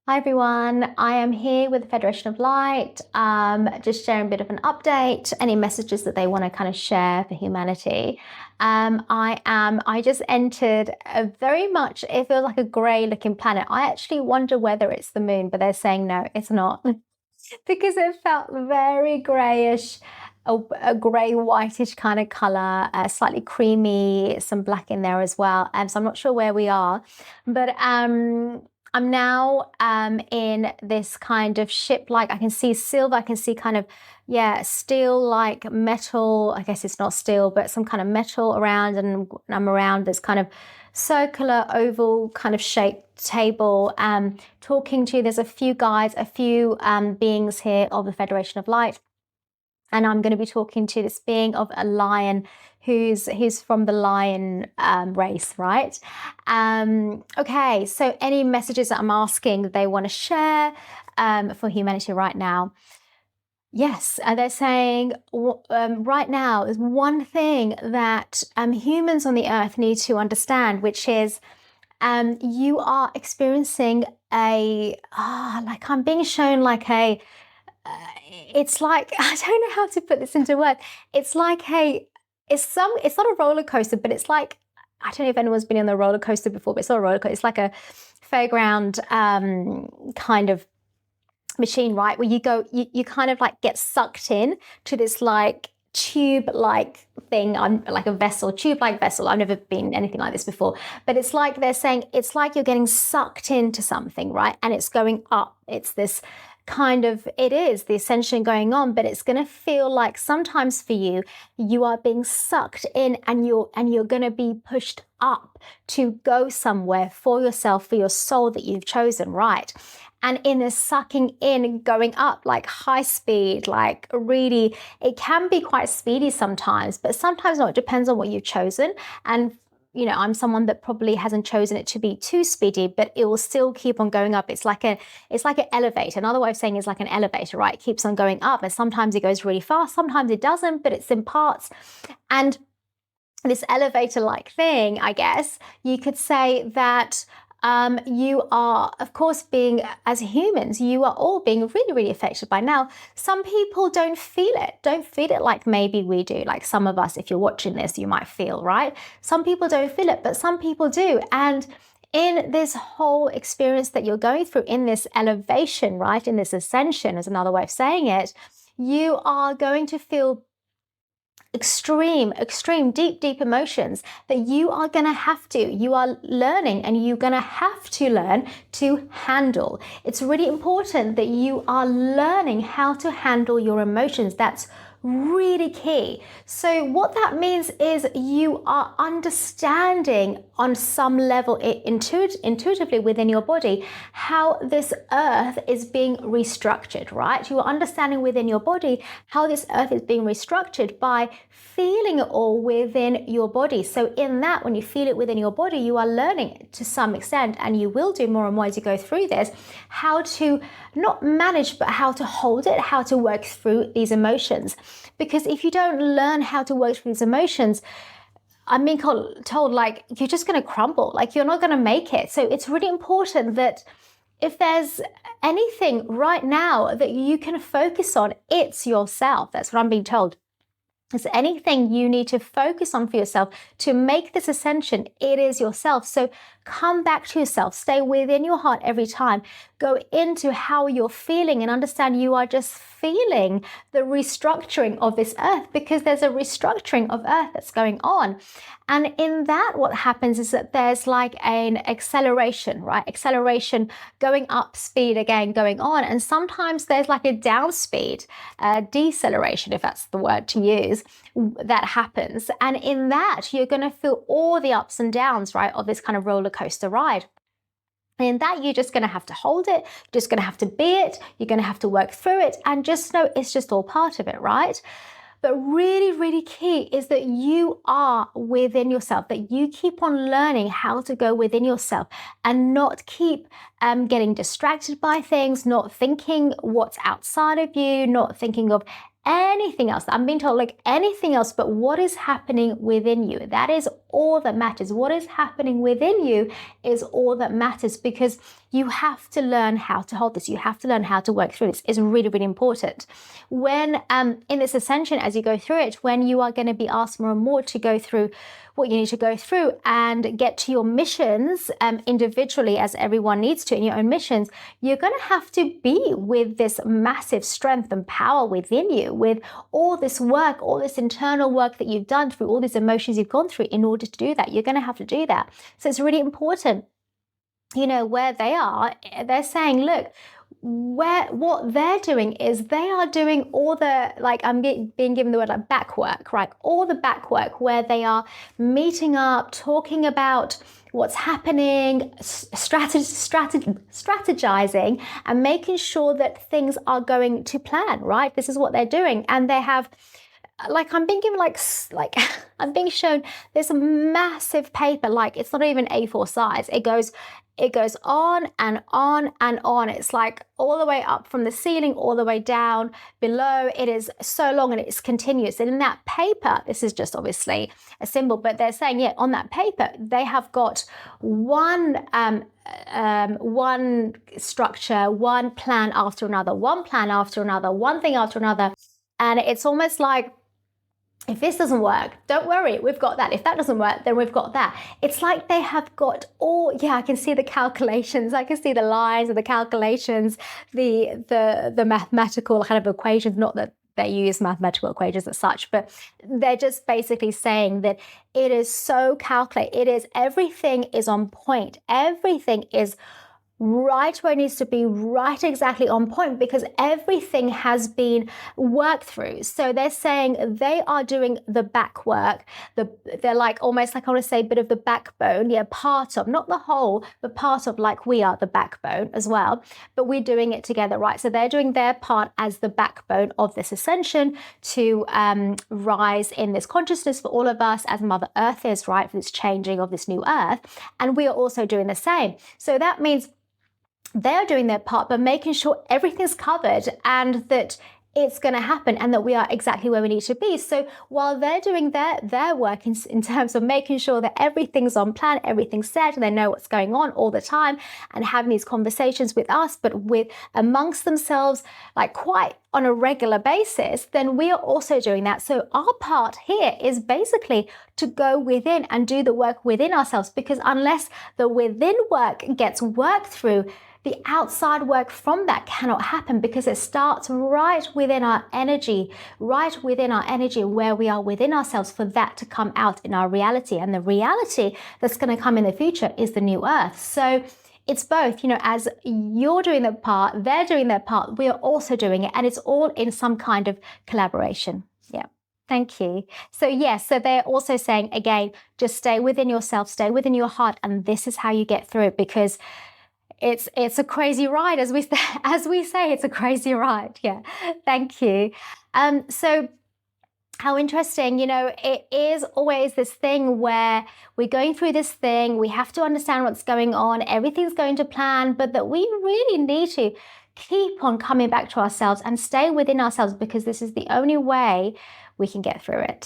Hi everyone, I am here with the Federation of Light, just sharing a bit of an update, any messages that they want to kind of share for humanity. I just entered a very much, it feels like a grey looking planet. I actually wonder whether it's the moon, but they're saying no, it's not, because it felt very greyish, a grey whitish kind of color, slightly creamy, some black in there as well. So I'm not sure where we are, but I'm now in this kind of ship, like I can see silver, I can see kind of, yeah, steel like metal. I guess it's not steel, but some kind of metal around, and I'm around this kind of circular oval kind of shaped table, talking to, there's a few guides, a few beings here of the Federation of Light. And I'm going to be talking to this being of a lion who's from the lion race, right? Okay, so any messages that I'm asking that they want to share for humanity right now? Yes, they're saying right now there's one thing that humans on the earth need to understand, which is you are experiencing like I'm being shown like it's like, I don't know how to put this into words. It's like it's not a roller coaster, but it's like, I don't know if anyone's been on the roller coaster before, but it's not a roller coaster. It's like a fairground kind of machine, right? Where you kind of like get sucked in to this like tube like thing. I'm like a vessel, tube like vessel. I've never been anything like this before, but it's like they're saying it's like you're getting sucked into something, right? And it's going up. It's this kind of, it is the ascension going on, but it's going to feel like sometimes for you, you are being sucked in, and you're going to be pushed up to go somewhere for yourself, for your soul that you've chosen, right? And in this sucking in, going up like high speed, like really, it can be quite speedy sometimes, but sometimes not. It depends on what you've chosen. And I'm someone that probably hasn't chosen it to be too speedy, but it will still keep on going up. It's like an elevator. Another way of saying it's like an elevator, right? It keeps on going up, and sometimes it goes really fast, sometimes it doesn't, but it's in parts. And this elevator-like thing, I guess you could say that you are, of course, being, as humans, you are all being really, really affected by now. Some people don't feel it like maybe we do. Like some of us, if you're watching this, you might feel, right? Some people don't feel it, but some people do. And in this whole experience that you're going through, in this elevation, right, in this ascension, is another way of saying it, you are going to feel extreme, deep emotions that you are going to you are learning, and you're going to have to learn to handle. It's really important that you are learning how to handle your emotions. That's really key. So what that means is you are understanding on some level, intuitively within your body, how this earth is being restructured, right? You are understanding within your body how this earth is being restructured by feeling it all within your body. So in that, when you feel it within your body, you are learning to some extent, and you will do more and more as you go through this, how to not manage, but how to hold it, how to work through these emotions. Because if you don't learn how to work through these emotions, I'm being told like you're just going to crumble, like you're not going to make it. So it's really important that if there's anything right now that you can focus on, it's yourself. That's what I'm being told. Is anything you need to focus on for yourself to make this ascension, it is yourself. So come back to yourself, stay within your heart every time, go into how you're feeling, and understand you are just feeling the restructuring of this earth, because there's a restructuring of earth that's going on. And in that, what happens is that there's like an acceleration, right? Acceleration, going up, speed again going on. And sometimes there's like a down speed, deceleration, if that's the word to use, that happens. And in that, you're going to feel all the ups and downs, right, of this kind of roller coaster ride. And in that, you're just going to have to hold it, you're just going to have to be it, you're going to have to work through it, and just know it's just all part of it, right? But really, really key is that you are within yourself, that you keep on learning how to go within yourself and not keep getting distracted by things, not thinking what's outside of you, not thinking of anything else. I'm being told like anything else but what is happening within you. That is all that matters. What is happening within you is all that matters, because you have to learn how to hold this. You have to learn how to work through this. It's really, really important. When in this ascension, as you go through it, when you are going to be asked more and more to go through what you need to go through and get to your missions individually, as everyone needs to in your own missions, you're going to have to be with this massive strength and power within you, with all this work, all this internal work that you've done through all these emotions you've gone through in order to do that. You're going to have to do that. So it's really important, where they are, they're saying, look, what they're doing is they are doing all the, like, I'm being given the word like back work, right? All the back work where they are meeting up, talking about what's happening, strategizing, and making sure that things are going to plan, right? This is what they're doing. And they have, like, I'm being given I'm being shown this massive paper, like it's not even A4 size. It goes on and on and on. It's like all the way up from the ceiling, all the way down below. It is so long and it's continuous. And in that paper, this is just obviously a symbol, but they're saying, yeah, on that paper, they have got one structure, one plan after another, one plan after another, one thing after another. And it's almost like, if this doesn't work, don't worry, we've got that. If that doesn't work, then we've got that. It's like they have got all, I can see the calculations, I can see the lines of the calculations, the mathematical kind of equations, not that they use mathematical equations as such, but they're just basically saying that it is so calculated. It is, everything is on point. Everything is right where it needs to be, right exactly on point, because everything has been worked through. So they're saying they are doing the back work. They're like, almost like, I want to say, a bit of the backbone, part of, not the whole, but part of, like we are the backbone as well, but we're doing it together, right? So they're doing their part as the backbone of this ascension to rise in this consciousness for all of us, as Mother Earth is, right, for this changing of this new earth. And we are also doing the same. So that means they're doing their part, but making sure everything's covered and that it's going to happen and that we are exactly where we need to be. So while they're doing their work in terms of making sure that everything's on plan, everything's set, and they know what's going on all the time, and having these conversations with us, but with amongst themselves, like quite on a regular basis, then we are also doing that. So our part here is basically to go within and do the work within ourselves, because unless the within work gets worked through, the outside work from that cannot happen, because it starts right within our energy where we are within ourselves, for that to come out in our reality. And the reality that's going to come in the future is the new earth. So it's both, as you're doing the part, they're doing their part, we are also doing it. And it's all in some kind of collaboration. Yeah. Thank you. So yes, so they're also saying, again, just stay within yourself, stay within your heart. And this is how you get through it, because it's a crazy ride, as we say, it's a crazy ride. Yeah, thank you. So how interesting, it is always this thing where we're going through this thing, we have to understand what's going on, everything's going to plan, but that we really need to keep on coming back to ourselves and stay within ourselves, because this is the only way we can get through it.